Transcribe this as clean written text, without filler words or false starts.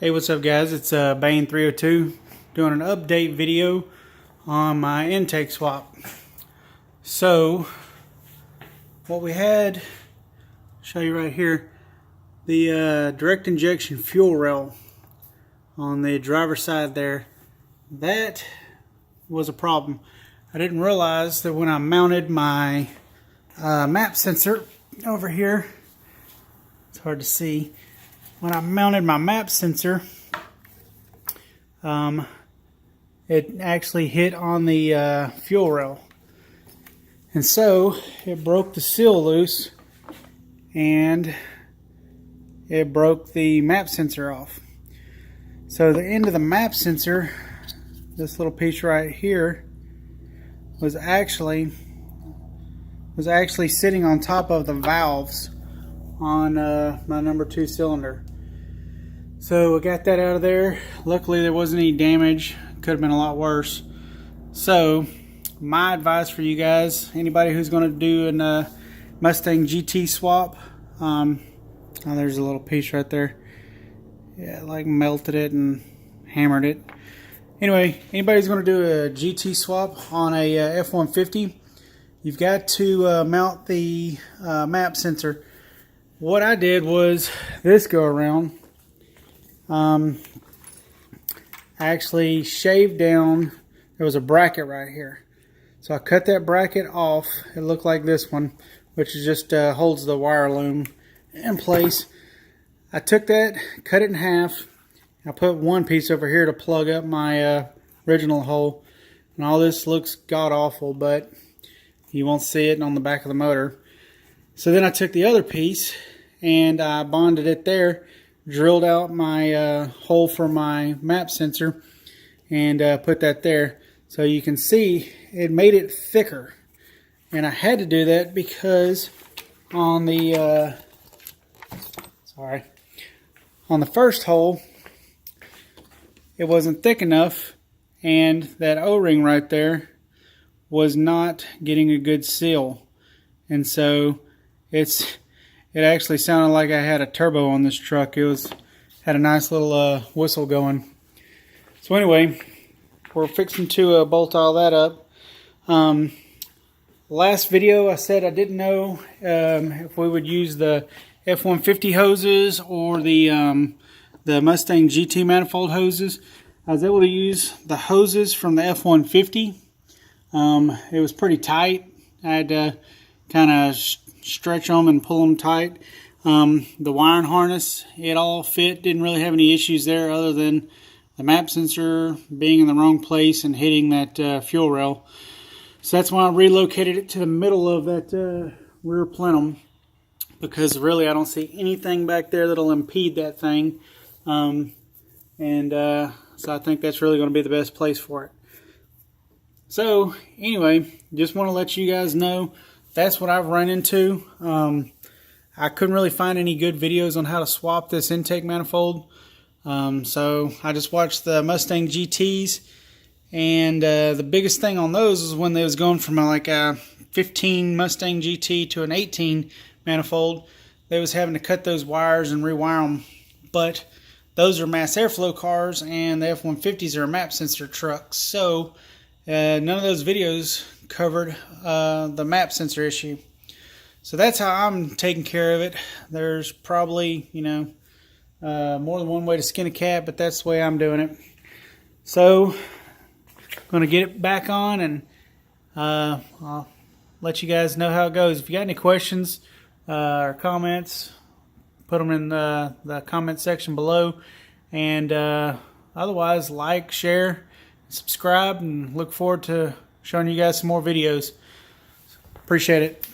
Hey, what's up guys? It's Bane 302 doing an update video on my intake swap. So what we had, show you right here, the direct injection fuel rail on the driver's side there, that was a problem. I didn't realize that when I mounted my map sensor over here, it's hard to see, when I mounted my map sensor, it actually hit on the fuel rail, and so it broke the seal loose and it broke the map sensor off. So the end of the map sensor, this little piece right here, was actually sitting on top of the valves on my number 2 cylinder. So we got that out of there. Luckily there wasn't any damage. Could have been a lot worse. So my advice for you guys, anybody who's going to do a Mustang GT swap, oh, there's a little piece right there. Yeah, like melted it and hammered it. Anyway, anybody who's going to do a GT swap on a F150, you've got to mount the map sensor. What I did was this go around. I actually shaved down, there was a bracket right here. So I cut that bracket off. It looked like this one, which is just holds the wire loom in place. I took that, cut it in half. I put one piece over here to plug up my original hole. And all this looks god-awful, but you won't see it on the back of the motor. So then I took the other piece and I bonded it there, drilled out my hole for my map sensor, and put that there. So you can see it made it thicker. And I had to do that because on the on the first hole it wasn't thick enough, and that O-ring right there was not getting a good seal. And so it actually sounded like I had a turbo on this truck. It had a nice little whistle going. So anyway, we're fixing to bolt all that up. Last video I said I didn't know if we would use the F150 hoses or the Mustang GT manifold hoses. I was able to use the hoses from the F150. It was pretty tight. I had to kind of stretch them and pull them tight. The wiring harness, it all fit. Didn't really have any issues there other than the map sensor being in the wrong place and hitting that fuel rail. So that's why I relocated it to the middle of that rear plenum, because really I don't see anything back there that'll impede that thing. So I think that's really going to be the best place for it. So anyway, just want to let you guys know that's what I've run into. I couldn't really find any good videos on how to swap this intake manifold. So I just watched the Mustang GTs, and the biggest thing on those was when they was going from like a 15 Mustang GT to an 18 manifold, they was having to cut those wires and rewire them. But those are mass airflow cars, and the F-150s are map sensor trucks. So none of those videos covered the map sensor issue. So that's how I'm taking care of it. There's probably, more than one way to skin a cat, but that's the way I'm doing it. So I'm going to get it back on, and I'll let you guys know how it goes. If you got any questions or comments, put them in the comment section below. And otherwise, like, share, subscribe, and look forward to showing you guys some more videos. Appreciate it.